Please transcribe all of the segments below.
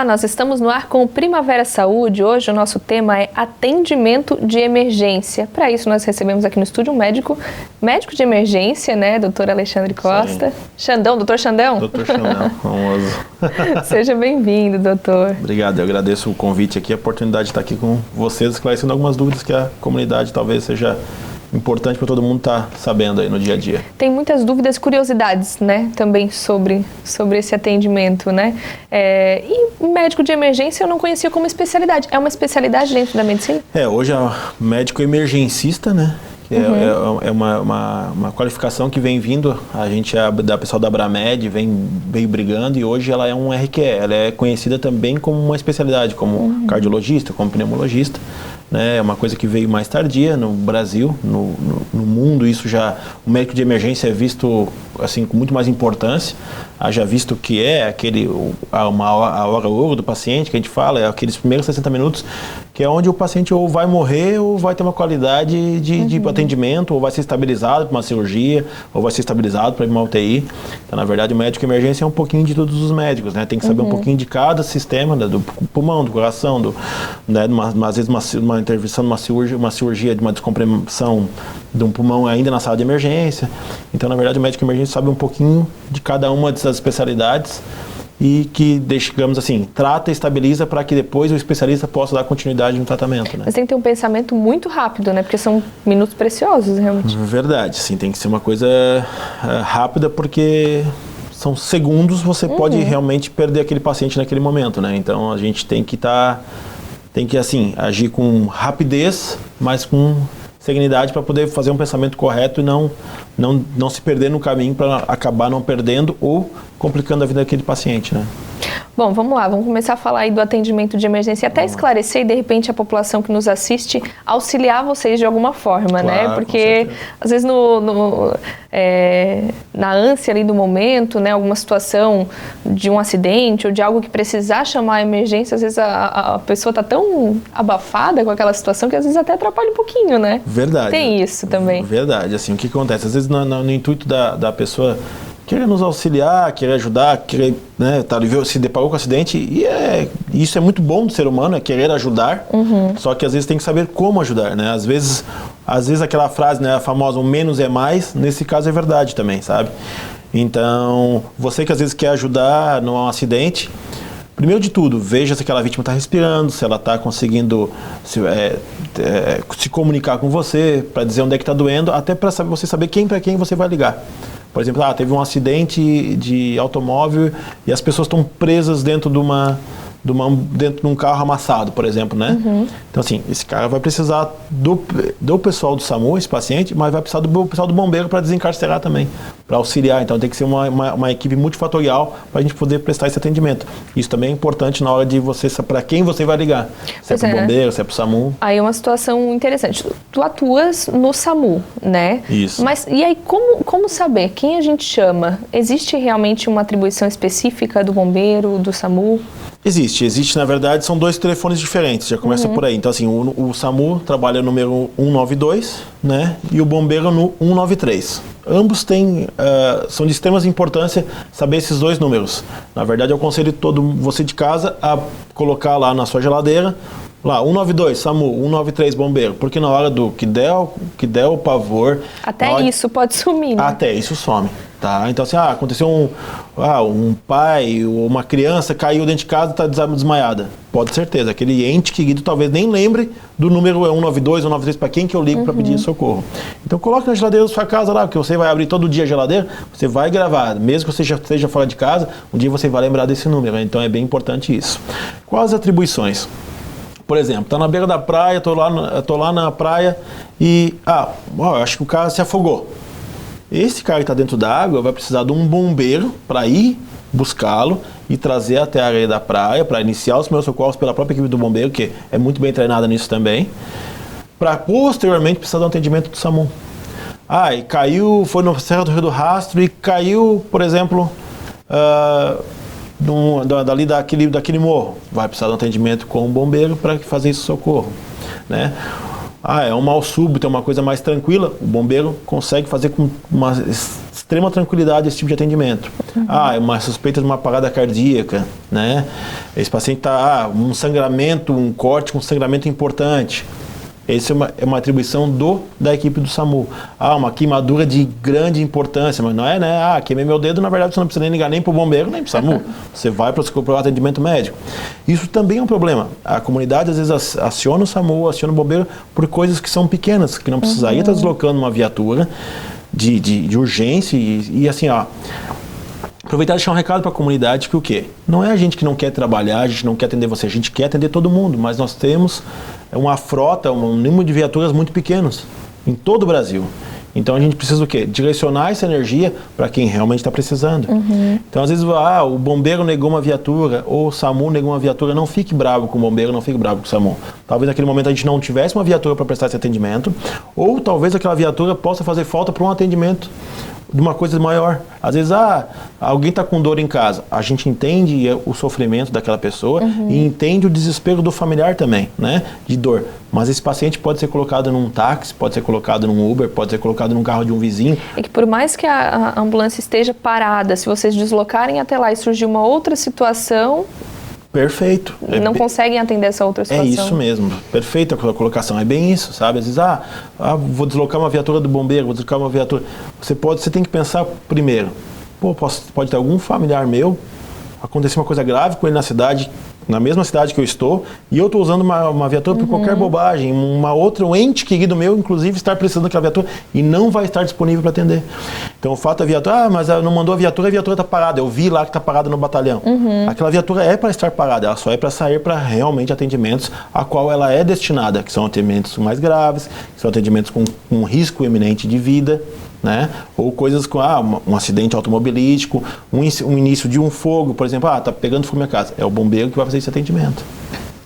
nós estamos no ar com o Primavera Saúde. Hoje o nosso tema é atendimento de emergência. Para isso nós recebemos aqui no estúdio um médico de emergência, né, doutor Alexandre Costa. Sim. Xandão, doutor Xandão? Doutor Xandão, famoso. Seja bem-vindo, doutor. Obrigado, eu agradeço o convite aqui, a oportunidade de estar aqui com vocês, esclarecendo algumas dúvidas que a comunidade talvez seja importante para todo mundo estar sabendo aí no dia a dia. Tem muitas dúvidas e curiosidades, né, também sobre esse atendimento, né? E médico de emergência eu não conhecia como especialidade. É uma especialidade dentro da medicina? Hoje é médico emergencista, né? Que é uma qualificação que vem vindo, a gente da pessoal da Abramed veio brigando, e hoje ela é um RQE, ela é conhecida também como uma especialidade, como cardiologista, como pneumologista. É uma coisa que veio mais tardia no Brasil, no mundo. Isso já, o médico de emergência é visto assim com muito mais importância, haja visto que é a hora ouro do paciente, que a gente fala, é aqueles primeiros 60 minutos, que é onde o paciente ou vai morrer ou vai ter uma qualidade de atendimento, ou vai ser estabilizado para uma cirurgia, ou vai ser estabilizado para uma UTI. Então, na verdade, o médico de emergência é um pouquinho de todos os médicos, né? Tem que saber um pouquinho de cada sistema, né? Do pulmão, do coração, às vezes uma intervenção, uma cirurgia de uma descompressão de um pulmão ainda na sala de emergência. Então, na verdade, o médico de emergência sabe um pouquinho de cada uma dessas especialidades e que, digamos assim, trata e estabiliza para que depois o especialista possa dar continuidade no tratamento, né? Mas tem que ter um pensamento muito rápido, né? Porque são minutos preciosos, realmente. Verdade, sim, tem que ser uma coisa rápida, porque são segundos, você pode realmente perder aquele paciente naquele momento, né? Então a gente tem que assim, agir com rapidez, mas com serenidade para poder fazer um pensamento correto e não se perder no caminho, para acabar não perdendo ou complicando a vida daquele paciente, né? Bom, vamos lá, vamos começar a falar aí do atendimento de emergência, até esclarecer e de repente a população que nos assiste auxiliar vocês de alguma forma, claro, né? Porque às vezes na ânsia ali do momento, né, alguma situação de um acidente ou de algo que precisar chamar a emergência, às vezes a pessoa está tão abafada com aquela situação que às vezes até atrapalha um pouquinho, né? Verdade. Tem isso também. Verdade, assim, o que acontece? Às vezes no intuito da pessoa querer nos auxiliar, querer ajudar, querer, né, se deparou com um acidente, e isso é muito bom do ser humano, é querer ajudar, só que às vezes tem que saber como ajudar, né? Às vezes aquela frase, né, a famosa, o menos é mais, nesse caso é verdade também, sabe? Então, você que às vezes quer ajudar num acidente, primeiro de tudo, veja se aquela vítima está respirando, se ela está conseguindo se comunicar com você, para dizer onde é que está doendo, até para você saber para quem você vai ligar. Por exemplo, teve um acidente de automóvel e as pessoas estão presas dentro de um carro amassado, por exemplo, né? Então, assim, esse cara vai precisar do pessoal do SAMU, esse paciente, mas vai precisar do pessoal do bombeiro para desencarcerar também, para auxiliar. Então, tem que ser uma equipe multifatorial para a gente poder prestar esse atendimento. Isso também é importante na hora de para quem você vai ligar. Se é para o bombeiro, se é para o SAMU. Aí é uma situação interessante. Tu atuas no SAMU, né? Isso. Mas, e aí, como saber? Quem a gente chama? Existe realmente uma atribuição específica do bombeiro, do SAMU? Existe, na verdade, são dois telefones diferentes, já começa por aí. Então, assim, o SAMU trabalha no número 192, né, e o bombeiro no 193. Ambos são de extrema importância saber esses dois números. Na verdade, eu aconselho você de casa a colocar lá na sua geladeira, lá, 192, SAMU, 193, bombeiro, porque na hora do que der o pavor... Até isso pode sumir, né? Até isso some, tá? Então, assim, aconteceu um pai ou uma criança caiu dentro de casa e está desmaiada. Pode ter certeza, aquele ente querido talvez nem lembre do número 192, 193, para quem que eu ligo para pedir socorro. Então, coloque na geladeira da sua casa lá, porque você vai abrir todo dia a geladeira, você vai gravar, mesmo que você já esteja fora de casa, um dia você vai lembrar desse número, né? Então é bem importante isso. Quais as atribuições? Por exemplo, tá na beira da praia, tô lá na praia e, eu acho que o cara se afogou. Esse cara que está dentro da água vai precisar de um bombeiro para ir buscá-lo e trazer até a areia da praia, para iniciar os primeiros socorros pela própria equipe do bombeiro, que é muito bem treinada nisso também, para posteriormente precisar de um atendimento do SAMU. E caiu, foi no Serra do Rio do Rastro e caiu, por exemplo, daquele morro. Vai precisar de um atendimento com o bombeiro para fazer esse socorro, né? é um mal súbito, é uma coisa mais tranquila, o bombeiro consegue fazer com uma extrema tranquilidade esse tipo de atendimento. É uma suspeita de uma parada cardíaca, né? Esse paciente está, um sangramento, um corte com sangramento importante. Essa é uma atribuição da equipe do SAMU. Uma queimadura de grande importância, mas não é, né? Queimei meu dedo, na verdade você não precisa nem ligar nem para o bombeiro, nem para o SAMU. Você vai para o atendimento médico. Isso também é um problema. A comunidade às vezes aciona o SAMU, aciona o bombeiro por coisas que são pequenas, que não precisaria estar deslocando uma viatura de urgência e assim, aproveitar e deixar um recado para a comunidade que o quê? Não é a gente que não quer trabalhar, a gente não quer atender você, a gente quer atender todo mundo, mas nós temos uma frota, um número de viaturas muito pequenos em todo o Brasil. Então a gente precisa o quê? Direcionar essa energia para quem realmente está precisando. Então às vezes o bombeiro negou uma viatura ou o SAMU negou uma viatura, não fique bravo com o bombeiro, não fique bravo com o SAMU. Talvez naquele momento a gente não tivesse uma viatura para prestar esse atendimento, ou talvez aquela viatura possa fazer falta para um atendimento de uma coisa maior. Às vezes, alguém está com dor em casa. A gente entende o sofrimento daquela pessoa e entende o desespero do familiar também, né? De dor. Mas esse paciente pode ser colocado num táxi, pode ser colocado num Uber, pode ser colocado num carro de um vizinho. E que por mais que a ambulância esteja parada, se vocês deslocarem até lá e surgir uma outra situação... Perfeito. Não conseguem atender essa outra situação. É isso mesmo. Perfeita a colocação. É bem isso, sabe? Às vezes, vou deslocar uma viatura do bombeiro, vou deslocar uma viatura... Você tem que pensar primeiro, pode ter algum familiar meu, acontecer uma coisa grave com ele na mesma cidade que eu estou, e eu estou usando uma viatura por qualquer bobagem, um ente querido meu, inclusive, estar precisando daquela viatura e não vai estar disponível para atender. Então o fato da viatura, mas não mandou a viatura está parada, eu vi lá que está parada no batalhão. Aquela viatura é para estar parada, ela só é para sair para realmente atendimentos a qual ela é destinada, que são atendimentos mais graves, que são atendimentos com um risco iminente de vida, né? Ou coisas com um acidente automobilístico, um início de um fogo, por exemplo, tá pegando fogo na minha casa. É o bombeiro que vai fazer esse atendimento.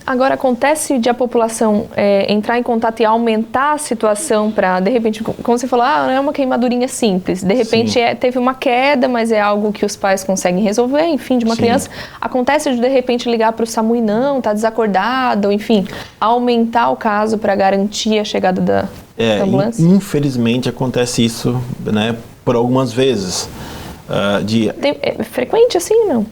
Agora, acontece de a população entrar em contato e aumentar a situação para, de repente, como você falou, não é uma queimadurinha simples. De repente, teve uma queda, mas é algo que os pais conseguem resolver, enfim, de uma criança. Acontece de repente, ligar para o SAMU e está desacordado, ou, enfim, aumentar o caso para garantir a chegada da ambulância? Infelizmente, acontece isso, né, por algumas vezes. É frequente assim, não?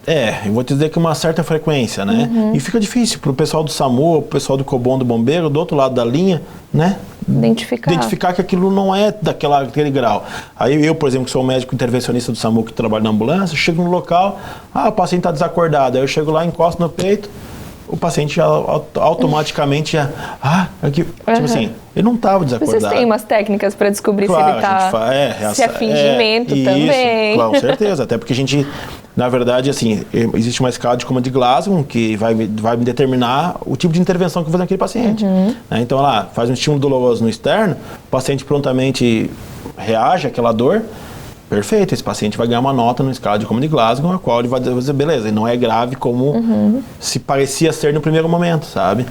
Eu vou te dizer que uma certa frequência, né? E fica difícil para o pessoal do SAMU, o pessoal do COBOM do bombeiro, do outro lado da linha, né? Identificar que aquilo não é daquele grau. Aí eu, por exemplo, que sou um médico intervencionista do SAMU que trabalha na ambulância, chego no local, o paciente está desacordado, aí eu chego lá, encosto no peito, o paciente já automaticamente tipo assim, ele não estava desacordado. Vocês têm umas técnicas para descobrir se ele está... se é fingimento também. Com certeza, até porque a gente, na verdade, assim, existe uma escala de coma de Glasgow que vai me determinar o tipo de intervenção que eu vou fazer naquele paciente. Né? Então, faz um estímulo doloroso no externo, o paciente prontamente reage àquela dor. Perfeito, esse paciente vai ganhar uma nota na escala de coma de Glasgow, a qual ele vai dizer, beleza, ele não é grave como se parecia ser no primeiro momento, sabe?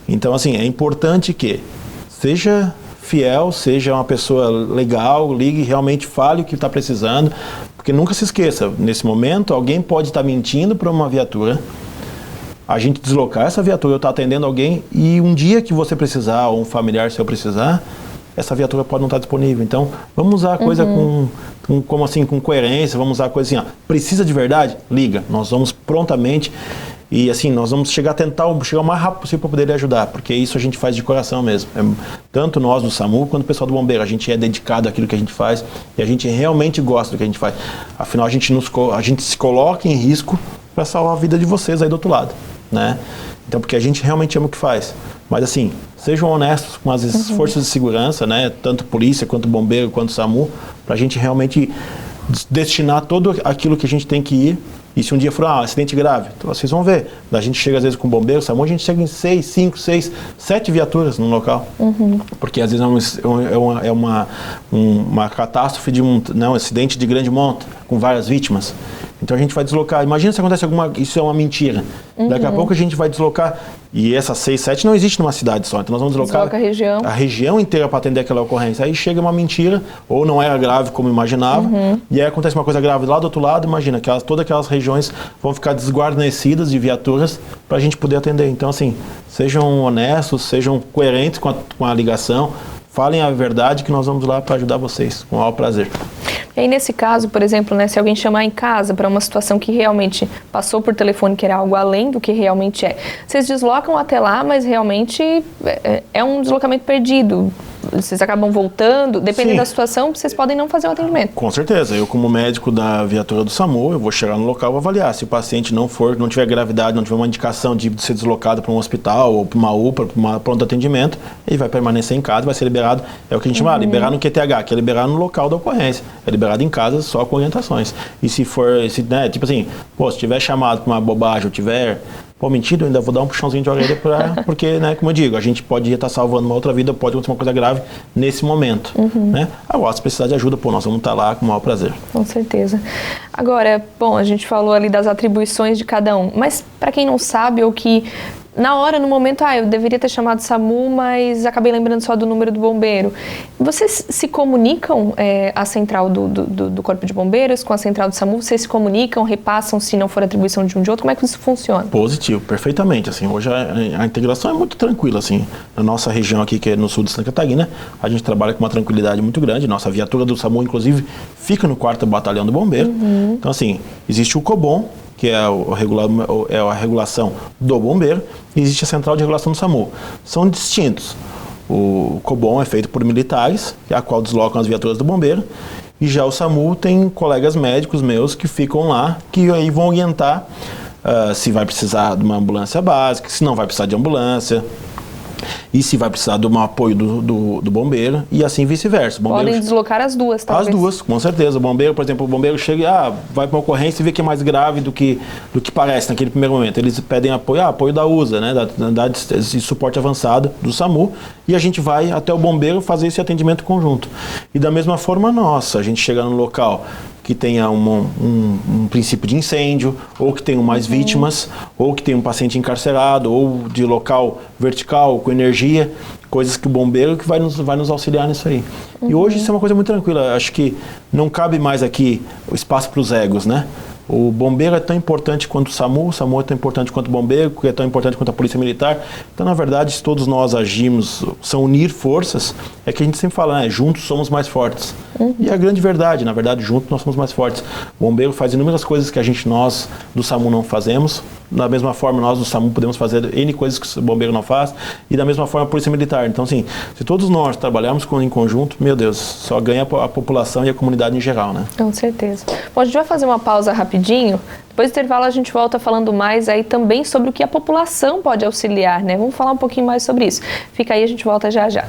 Então, assim, é importante que seja fiel, seja uma pessoa legal, ligue, realmente fale o que está precisando, porque nunca se esqueça, nesse momento, alguém pode estar mentindo para uma viatura, a gente deslocar essa viatura, eu estou atendendo alguém, e um dia que você precisar, ou um familiar seu precisar, essa viatura pode não estar disponível. Então, vamos usar a coisa com coerência, vamos usar a coisa assim, precisa de verdade? Liga, nós vamos prontamente e assim, nós vamos chegar o mais rápido possível para poder lhe ajudar, porque isso a gente faz de coração mesmo. Tanto nós do SAMU quanto o pessoal do bombeiro, a gente é dedicado àquilo que a gente faz e a gente realmente gosta do que a gente faz. Afinal, a gente se coloca em risco para salvar a vida de vocês aí do outro lado, né? Então, porque a gente realmente ama o que faz. Mas assim, sejam honestos com as forças de segurança, né? Tanto polícia, quanto bombeiro, quanto SAMU, para a gente realmente destinar todo aquilo que a gente tem que ir. E se um dia for acidente grave, então vocês vão ver. A gente chega às vezes com bombeiro, SAMU, a gente chega em 6, 5, 6, 7 viaturas no local. Porque às vezes é uma catástrofe de um acidente de grande monta, com várias vítimas. Então a gente vai deslocar. Imagina se acontece isso é uma mentira. Daqui a pouco a gente vai deslocar E essas 6, 7 não existe numa cidade só. Então nós vamos deslocar a região inteira para atender aquela ocorrência. Aí chega uma mentira, ou não era grave como imaginava, e aí acontece uma coisa grave lá do outro lado, imagina, todas aquelas regiões vão ficar desguarnecidas de viaturas para a gente poder atender. Então, assim, sejam honestos, sejam coerentes com a ligação, falem a verdade que nós vamos lá para ajudar vocês, com o maior prazer. E aí, nesse caso, por exemplo, né, se alguém chamar em casa para uma situação que realmente passou por telefone, que era algo além do que realmente é, vocês deslocam até lá, mas realmente é um deslocamento perdido. Vocês acabam voltando, dependendo da situação, vocês podem não fazer o atendimento. Com certeza. Eu, como médico da viatura do SAMU, eu vou chegar no local e vou avaliar. Se o paciente não tiver gravidade, não tiver uma indicação de ser deslocado para um hospital ou para uma UPA, para um pronto atendimento, ele vai permanecer em casa, vai ser liberado. É o que a gente chama, liberar no QTH, que é liberar no local da ocorrência. É liberado em casa só com orientações. E se for, tipo assim, se tiver chamado para uma bobagem ou tiver mentido, eu ainda vou dar um puxãozinho de orelha porque, né, como eu digo, a gente pode estar salvando uma outra vida, pode acontecer uma coisa grave nesse momento, né? Agora, se precisar de ajuda, nós vamos estar lá com o maior prazer. Com certeza. Agora, a gente falou ali das atribuições de cada um, mas para quem não sabe ou que na hora, no momento, eu deveria ter chamado SAMU, mas acabei lembrando só do número do bombeiro. Vocês se comunicam, a central do Corpo de Bombeiros com a central do SAMU? Vocês se comunicam, repassam se não for atribuição de um de outro? Como é que isso funciona? Positivo, perfeitamente. Assim, hoje a integração é muito tranquila. Assim, na nossa região aqui, que é no sul de Santa Catarina, a gente trabalha com uma tranquilidade muito grande. Nossa viatura do SAMU, inclusive, fica no 4º Batalhão do Bombeiro. Então, assim, existe o COBOM, que é a regulação do bombeiro, e existe a central de regulação do SAMU. São distintos. O COBOM é feito por militares, a qual deslocam as viaturas do bombeiro, e já o SAMU tem colegas médicos meus que ficam lá, que aí vão orientar se vai precisar de uma ambulância básica, se não vai precisar de ambulância, e se vai precisar do apoio do bombeiro, e assim vice-versa. Podem deslocar as duas, talvez. As duas, com certeza. O bombeiro, por exemplo, chega e vai para uma ocorrência e vê que é mais grave do que parece naquele primeiro momento. Eles pedem apoio da USA, né, da unidade de suporte avançado do SAMU, e a gente vai até o bombeiro fazer esse atendimento conjunto. E da mesma forma a gente chega no local que tenha um princípio de incêndio, ou que tenham mais vítimas, ou que tenha um paciente encarcerado, ou de local vertical, com energia, coisas que o bombeiro que vai nos auxiliar nisso aí. E hoje isso é uma coisa muito tranquila. Acho que não cabe mais aqui o espaço para os egos, né? O bombeiro é tão importante quanto o SAMU é tão importante quanto o bombeiro, que é tão importante quanto a polícia militar. Então, na verdade, se todos nós agimos, são unir forças, é que a gente sempre fala, né? Juntos somos mais fortes. E é a grande verdade, na verdade, juntos nós somos mais fortes. O bombeiro faz inúmeras coisas que nós do SAMU não fazemos. Da mesma forma, nós do SAMU podemos fazer N coisas que o bombeiro não faz. E da mesma forma, a polícia militar. Então, assim, se todos nós trabalharmos em conjunto, meu Deus, só ganha a população e a comunidade em geral, né? Com certeza. Bom, a gente vai fazer uma pausa rapidinho. Depois do intervalo a gente volta falando mais aí também sobre o que a população pode auxiliar, né? Vamos falar um pouquinho mais sobre isso. Fica aí, a gente volta já já.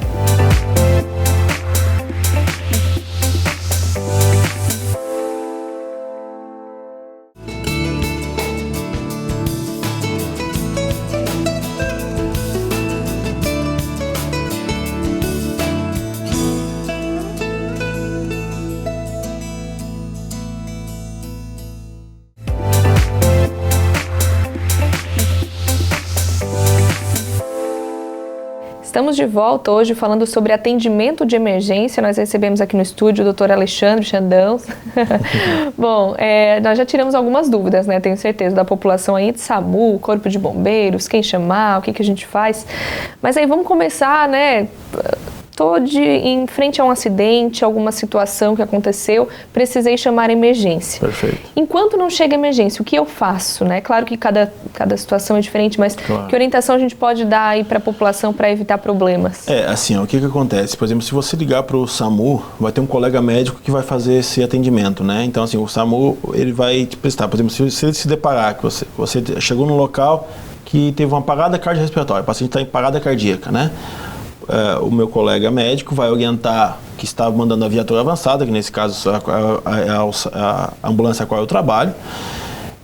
Estamos de volta hoje falando sobre atendimento de emergência. Nós recebemos aqui no estúdio o Dr. Alexandre Xandão. Bom, nós já tiramos algumas dúvidas, né? Tenho certeza, da população aí de SAMU, Corpo de Bombeiros, quem chamar, o que a gente faz. Mas aí vamos começar, né? Estou em frente a um acidente, alguma situação que aconteceu, precisei chamar a emergência. Perfeito. Enquanto não chega a emergência, o que eu faço, né? Claro que cada situação é diferente, mas claro, que orientação a gente pode dar aí para a população para evitar problemas? Assim, o que acontece? Por exemplo, se você ligar para o SAMU, vai ter um colega médico que vai fazer esse atendimento, né? Então, assim, o SAMU, ele vai te prestar. Por exemplo, se ele se deparar que você chegou num local que teve uma parada cardiorrespiratória, o paciente está em parada cardíaca, né? O meu colega médico vai orientar que está mandando a viatura avançada, que nesse caso é a ambulância a qual eu trabalho,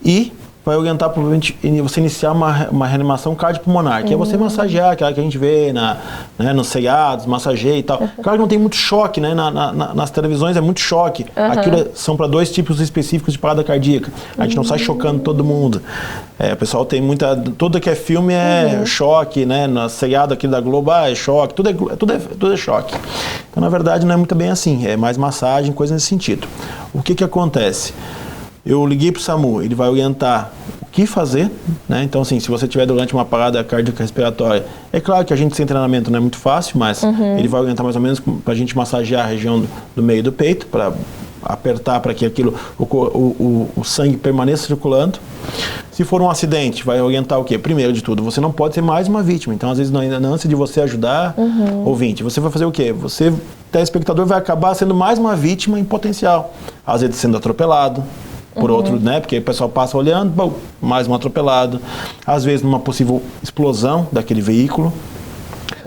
e vai orientar provavelmente você iniciar uma reanimação cardiopulmonar, que é você massagear, aquela que a gente vê nos seriados, massageia e tal. Claro que não tem muito choque, né? Nas televisões é muito choque. Aquilo são para 2 tipos específicos de parada cardíaca. A gente não sai chocando todo mundo. O pessoal tem tudo que é filme é choque, né? Na seriado aqui da Globo, é choque, tudo é choque. Então, na verdade, não é muito bem assim. É mais massagem, coisa nesse sentido. O que acontece? Eu liguei para o SAMU, ele vai orientar o que fazer, né? Então, assim, se você tiver durante uma parada cardíaca respiratória, é claro que a gente sem treinamento não é muito fácil, mas ele vai orientar mais ou menos para a gente massagear a região do meio do peito, para apertar para que o sangue permaneça circulando. Se for um acidente, vai orientar o quê? Primeiro de tudo, você não pode ser mais uma vítima. Então, às vezes, antes de você ajudar, ouvinte, você vai fazer o quê? Você, telespectador, vai acabar sendo mais uma vítima em potencial. Às vezes sendo atropelado por outro, né? Porque o pessoal passa olhando, bom, mais um atropelado. Às vezes numa possível explosão daquele veículo.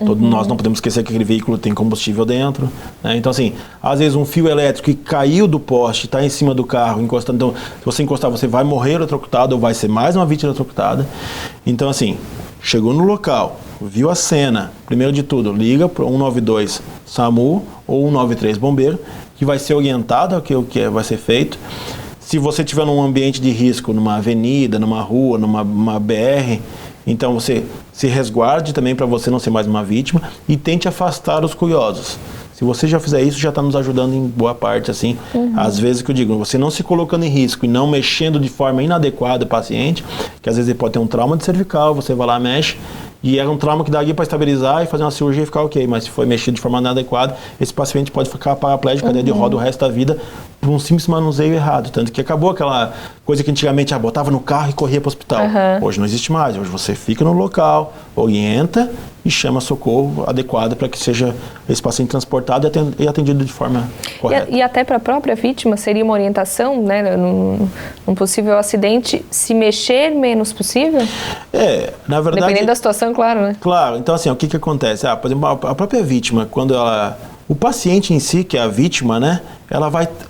Todos nós não podemos esquecer que aquele veículo tem combustível dentro, né? Então, assim, às vezes um fio elétrico que caiu do poste, está em cima do carro, encostando. Então, se você encostar, você vai morrer eletrocutado ou vai ser mais uma vítima eletrocutada. Então, assim, chegou no local, viu a cena, primeiro de tudo, liga para 192 SAMU ou 193 Bombeiro, que vai ser orientado ao que vai ser feito. Se você estiver num ambiente de risco, numa avenida, numa rua, numa BR, então você se resguarde também para você não ser mais uma vítima e tente afastar os curiosos. Se você já fizer isso, já está nos ajudando em boa parte, assim. Às vezes que eu digo, você não se colocando em risco e não mexendo de forma inadequada o paciente, que às vezes ele pode ter um trauma de cervical, você vai lá, mexe, e é um trauma que daria para estabilizar e fazer uma cirurgia e ficar ok, mas se for mexido de forma inadequada, esse paciente pode ficar paraplégico, cadeira de roda o resto da vida por um simples manuseio errado. Tanto que acabou aquela coisa que antigamente botava no carro e corria para o hospital. Hoje não existe mais, hoje você fica no local, orienta e chama socorro adequado para que seja esse paciente transportado e atendido de forma correta. E até para a própria vítima seria uma orientação, né, num possível acidente, se mexer menos possível? Na verdade... Dependendo da situação, claro, né? Claro, então assim, o que acontece? Por exemplo, a própria vítima, quando ela... O paciente em si, que é a vítima, né,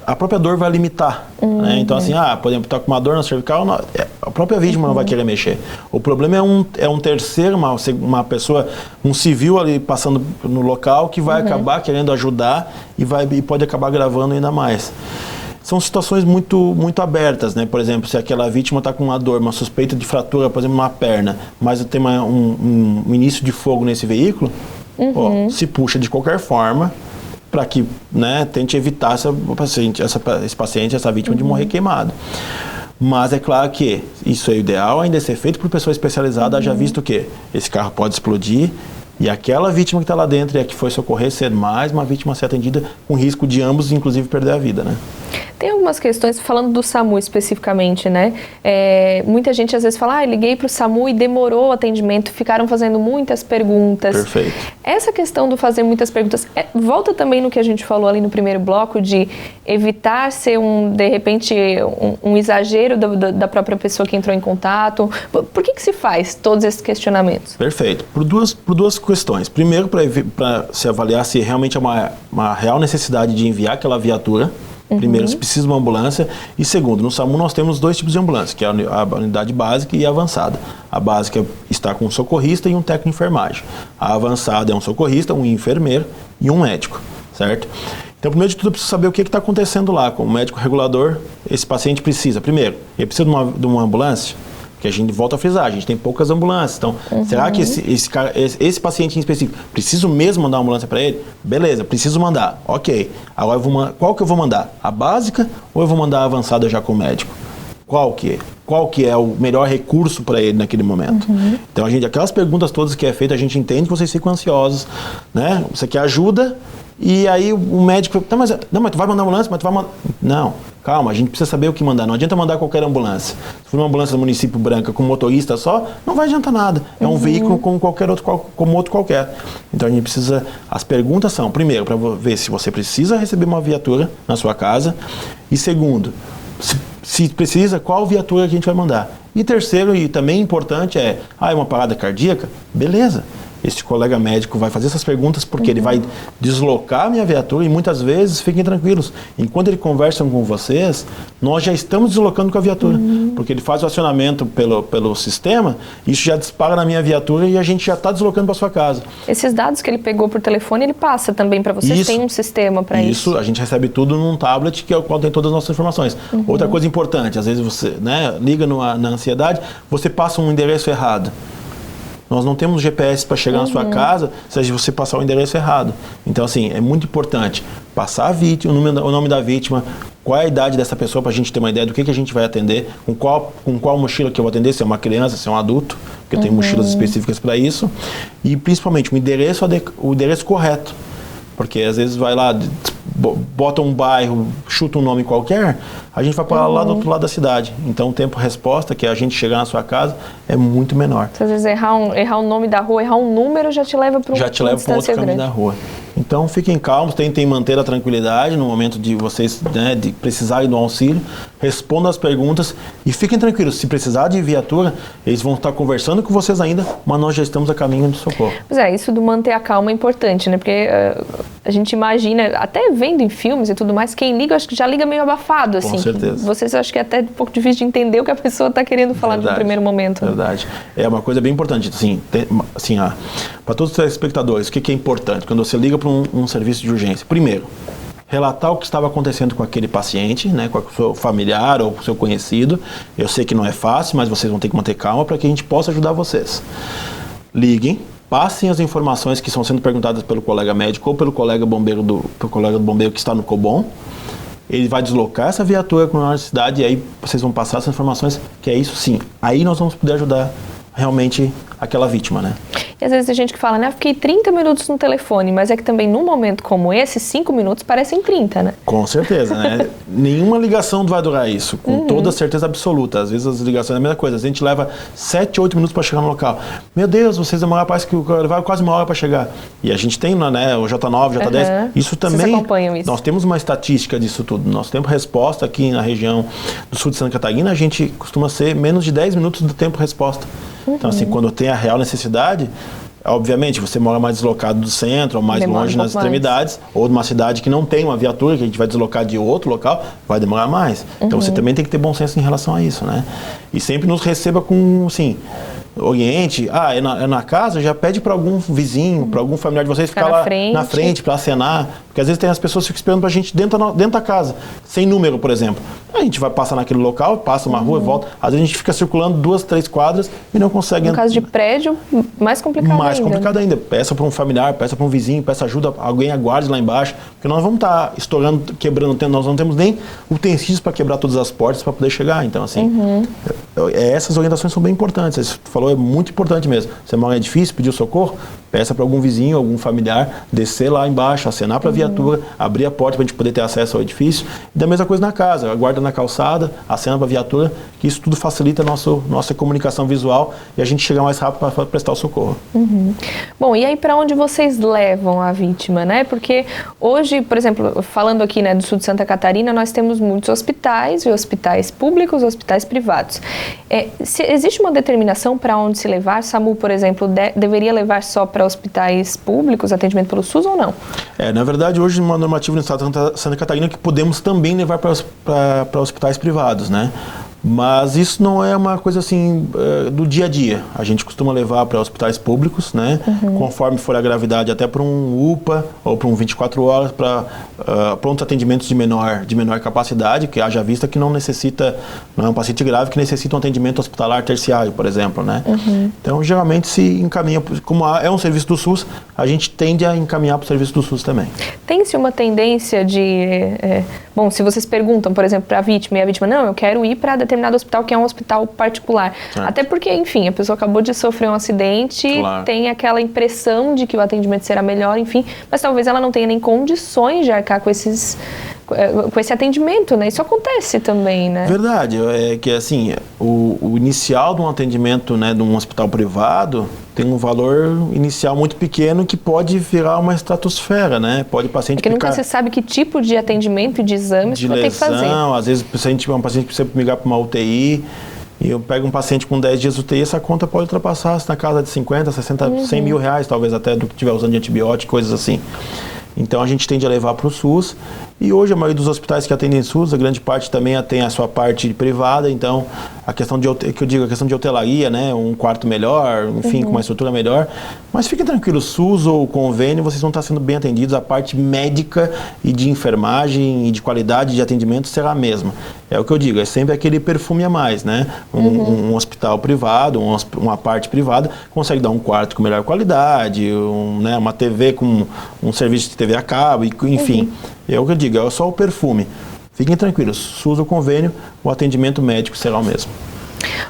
a própria dor vai limitar, né? Então assim, por exemplo, está com uma dor na cervical, a própria vítima não vai querer mexer. O problema é um terceiro, uma pessoa, um civil ali passando no local que vai acabar querendo ajudar e pode acabar agravando ainda mais. São situações muito, muito abertas, né? Por exemplo, se aquela vítima está com uma dor, uma suspeita de fratura, por exemplo, uma perna, mas tem um início de fogo nesse veículo, se puxa de qualquer forma para que, né, tente evitar esse paciente, essa vítima de morrer queimado. Mas é claro que isso é ideal ainda ser feito por pessoa especializada, já visto que esse carro pode explodir e aquela vítima que está lá dentro e a que foi socorrer ser mais uma vítima a ser atendida com risco de ambos, inclusive, perder a vida, né? Tem algumas questões, falando do SAMU especificamente, né? Muita gente às vezes fala, liguei para o SAMU e demorou o atendimento, ficaram fazendo muitas perguntas. Perfeito. Essa questão do fazer muitas perguntas, volta também no que a gente falou ali no primeiro bloco, de evitar ser de repente, um exagero da própria pessoa que entrou em contato. Por que se faz todos esses questionamentos? Perfeito. Por duas questões. Primeiro, para se avaliar se realmente é uma real necessidade de enviar aquela viatura. Primeiro, se precisa de uma ambulância. E segundo, no SAMU nós temos 2 tipos de ambulância, que é a unidade básica e a avançada. A básica está com um socorrista e um técnico de enfermagem. A avançada é um socorrista, um enfermeiro e um médico, certo? Então, primeiro de tudo, eu preciso saber o que está acontecendo lá. Como médico regulador, esse paciente precisa. Primeiro, ele precisa de uma ambulância, porque a gente volta a frisar, a gente tem poucas ambulâncias. Então, será que esse paciente em específico, preciso mesmo mandar uma ambulância para ele? Beleza, preciso mandar. Ok. Agora, qual que eu vou mandar? A básica ou eu vou mandar a avançada já com o médico? Qual que é o melhor recurso para ele naquele momento? Então, aquelas perguntas todas que é feita, a gente entende que vocês ficam ansiosos, né? Você quer ajuda e aí o médico... Mas tu vai mandar ambulância? Mas tu vai mandar... Não. Calma, a gente precisa saber o que mandar. Não adianta mandar qualquer ambulância. Se for uma ambulância do município branca com motorista só, não vai adiantar nada. É um veículo como outro qualquer. Então a gente precisa... As perguntas são, primeiro, para ver se você precisa receber uma viatura na sua casa. E segundo, se precisa, qual viatura que a gente vai mandar. E terceiro, e também importante, é uma parada cardíaca? Beleza. Esse colega médico vai fazer essas perguntas porque ele vai deslocar a minha viatura e muitas vezes, fiquem tranquilos, enquanto ele conversa com vocês, nós já estamos deslocando com a viatura. porque ele faz o acionamento pelo sistema, isso já dispara na minha viatura e a gente já está deslocando para sua casa. Esses dados que ele pegou por telefone, ele passa também para vocês? Tem um sistema para isso? Isso, a gente recebe tudo num tablet que é o qual tem todas as nossas informações. Outra coisa importante, às vezes você liga na ansiedade, você passa um endereço errado. Nós não temos GPS para chegar na sua casa se você passar o endereço errado. Então, assim, é muito importante passar a vítima, o nome da vítima, qual é a idade dessa pessoa para a gente ter uma ideia do que a gente vai atender, com qual mochila que eu vou atender, se é uma criança, se é um adulto, porque tem mochilas específicas para isso, e principalmente o endereço correto. Porque às vezes vai lá, bota um bairro, chuta um nome qualquer, a gente vai para lá do outro lado da cidade. Então o tempo-resposta, que é a gente chegar na sua casa, é muito menor. Se às vezes errar o nome da rua, errar um número, já te leva para um outro caminho da rua. Então fiquem calmos, tentem manter a tranquilidade no momento de vocês de precisarem do auxílio, respondam as perguntas e fiquem tranquilos. Se precisar de viatura, eles vão estar conversando com vocês ainda, mas nós já estamos a caminho do socorro. Pois é, isso do manter a calma é importante, né? Porque a gente imagina, até vendo em filmes e tudo mais, quem liga, acho que já liga meio abafado, assim. Com certeza. Vocês, acho que é até um pouco difícil de entender o que a pessoa está querendo falar no primeiro momento. Verdade. É uma coisa bem importante, assim, para todos os telespectadores, o que é importante quando você liga para um serviço de urgência? Primeiro, relatar o que estava acontecendo com aquele paciente, né, com o seu familiar ou com o seu conhecido. Eu sei que não é fácil, mas vocês vão ter que manter calma para que a gente possa ajudar vocês. Liguem, passem as informações que estão sendo perguntadas pelo colega médico ou pelo colega do bombeiro que está no Cobom. Ele vai deslocar essa viatura para uma cidade e aí vocês vão passar essas informações, que é isso sim. Aí nós vamos poder ajudar realmente aquela vítima, né? E às vezes tem gente que fala, né, fiquei 30 minutos no telefone, mas é que também num momento como esse, 5 minutos parecem 30, né? Com certeza, né? Nenhuma ligação vai durar isso, com toda certeza absoluta. Às vezes as ligações é a mesma coisa, a gente leva 7, 8 minutos para chegar no local. Meu Deus, vocês demoraram, parece que levaram quase 1 hora para chegar. E a gente tem, né, o J9, J10, isso também... Vocês acompanham isso? Nós temos uma estatística disso tudo. Nosso tempo resposta aqui na região do sul de Santa Catarina, a gente costuma ser menos de 10 minutos do tempo resposta. Então, assim, quando tem a real necessidade, obviamente, você mora mais deslocado do centro, ou mais longe nas extremidades, ou numa cidade que não tem uma viatura, que a gente vai deslocar de outro local, vai demorar mais. Então, você também tem que ter bom senso em relação a isso, né? E sempre nos receba com, assim, oriente, é na casa, já pede para algum vizinho, para algum familiar de vocês ficar lá na frente para acenar, porque às vezes tem as pessoas que ficam esperando para a gente dentro da casa, sem número, por exemplo. A gente vai passar naquele local, passa uma rua e volta, às vezes a gente fica circulando 2, 3 quadras e não consegue... No caso de prédio, mais complicado ainda. Mais complicado ainda. Peça para um familiar, peça para um vizinho, peça ajuda, alguém aguarde lá embaixo, porque nós vamos estar estourando, quebrando, nós não temos nem utensílios para quebrar todas as portas para poder chegar. Então, assim, essas orientações são bem importantes. Você falou, é muito importante mesmo. Você mora em edifício, pediu socorro, peça para algum vizinho, algum familiar, descer lá embaixo, acenar para a viatura, abrir a porta para a gente poder ter acesso ao edifício. E da mesma coisa na casa, aguarda na calçada, acena para a viatura, que isso tudo facilita a nossa comunicação visual e a gente chegar mais rápido para prestar o socorro. Bom, e aí para onde vocês levam a vítima, né? Porque hoje, por exemplo, falando aqui, né, do sul de Santa Catarina, nós temos muitos hospitais, e hospitais públicos, hospitais privados. Existe uma determinação para onde se levar? SAMU, por exemplo, deveria levar só para hospitais públicos, atendimento pelo SUS ou não? Na verdade, hoje, uma normativa no estado de Santa Catarina que podemos também levar para hospitais privados, né? Mas isso não é uma coisa assim do dia a dia. A gente costuma levar para hospitais públicos, né? Conforme for a gravidade, até para um UPA ou para um 24 horas, para prontos atendimentos de menor capacidade, que haja vista que não é um paciente grave que necessita um atendimento hospitalar terciário, por exemplo, né? Então, geralmente se encaminha, como é um serviço do SUS, a gente tende a encaminhar para o serviço do SUS também. Tem-se uma tendência de... bom, se vocês perguntam, por exemplo, para a vítima, e a vítima, não, eu quero ir para determinado hospital que é um hospital particular. Certo. Até porque, enfim, a pessoa acabou de sofrer um acidente, tem aquela impressão de que o atendimento será melhor, enfim, mas talvez ela não tenha nem condições de arcar com esse atendimento, né? Isso acontece também, né? Verdade, é que assim, o inicial de um atendimento, né, de um hospital privado tem um valor inicial muito pequeno que pode virar uma estratosfera, né? Pode o paciente porque nunca se sabe que tipo de atendimento e de exames que vai ter que fazer. Às vezes um paciente precisa migrar para uma UTI, e eu pego um paciente com 10 dias de UTI, essa conta pode ultrapassar na casa de 50, 60, 100 mil reais, talvez até do que estiver usando de antibiótico, coisas assim. Então a gente tende a levar para o SUS, e hoje a maioria dos hospitais que atendem SUS, a grande parte também tem a sua parte privada, então a questão de hotelaria, né? Um quarto melhor, enfim, com uma estrutura melhor. Mas fiquem tranquilos, SUS ou convênio, vocês vão estar sendo bem atendidos. A parte médica e de enfermagem e de qualidade de atendimento será a mesma. É o que eu digo, é sempre aquele perfume a mais, né? Um hospital privado, uma parte privada, consegue dar um quarto com melhor qualidade, né? Uma TV com um serviço de TV a cabo, enfim. É o que eu digo, é só o perfume. Fiquem tranquilos, SUS ou convênio, o atendimento médico será o mesmo.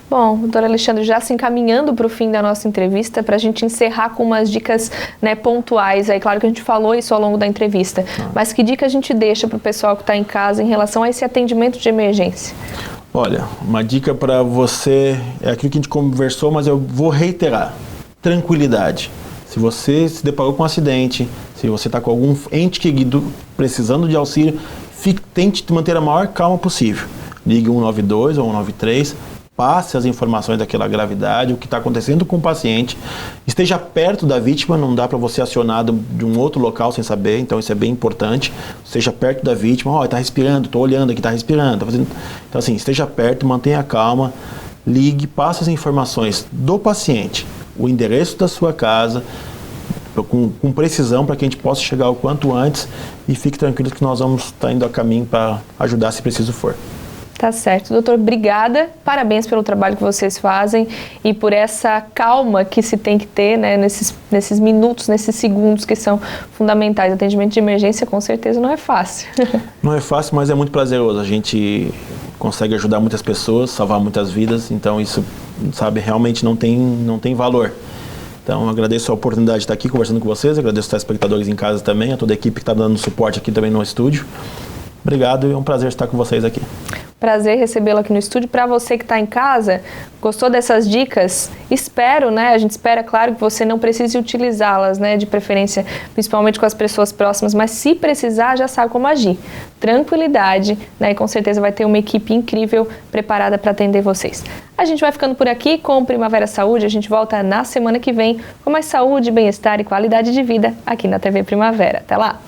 Bom, doutor Alexandre, já se encaminhando para o fim da nossa entrevista, para a gente encerrar com umas dicas, né, pontuais. Aí, claro que a gente falou isso ao longo da entrevista, mas que dica a gente deixa para o pessoal que está em casa em relação a esse atendimento de emergência? Olha, uma dica para você, é aquilo que a gente conversou, mas eu vou reiterar. Tranquilidade. Se você se deparou com um acidente, se você está com algum ente querido precisando de auxílio, tente manter a maior calma possível. Ligue 192 ou 193, passe as informações daquela gravidade, o que está acontecendo com o paciente. Esteja perto da vítima, não dá para você acionar de um outro local sem saber, então isso é bem importante. Esteja perto da vítima, está respirando, estou olhando aqui, está respirando. Tá fazendo... Então assim, esteja perto, mantenha calma, ligue, passe as informações do paciente, o endereço da sua casa, com precisão, para que a gente possa chegar o quanto antes, e fique tranquilo que nós vamos estar indo a caminho para ajudar se preciso for. Tá certo. Doutor, obrigada. Parabéns pelo trabalho que vocês fazem e por essa calma que se tem que ter, né, nesses minutos, nesses segundos que são fundamentais. Atendimento de emergência, com certeza, não é fácil. Não é fácil, mas é muito prazeroso. A gente consegue ajudar muitas pessoas, salvar muitas vidas, então isso, sabe, realmente não tem valor. Então, eu agradeço a oportunidade de estar aqui conversando com vocês, agradeço aos telespectadores em casa também, a toda a equipe que está dando suporte aqui também no estúdio. Obrigado e é um prazer estar com vocês aqui. Prazer recebê-lo aqui no estúdio. Para você que está em casa, gostou dessas dicas? Espero, né? A gente espera, claro, que você não precise utilizá-las, né? De preferência, principalmente com as pessoas próximas, mas se precisar, já sabe como agir. Tranquilidade, né? E com certeza vai ter uma equipe incrível preparada para atender vocês. A gente vai ficando por aqui com o Primavera Saúde. A gente volta na semana que vem com mais saúde, bem-estar e qualidade de vida aqui na TV Primavera. Até lá!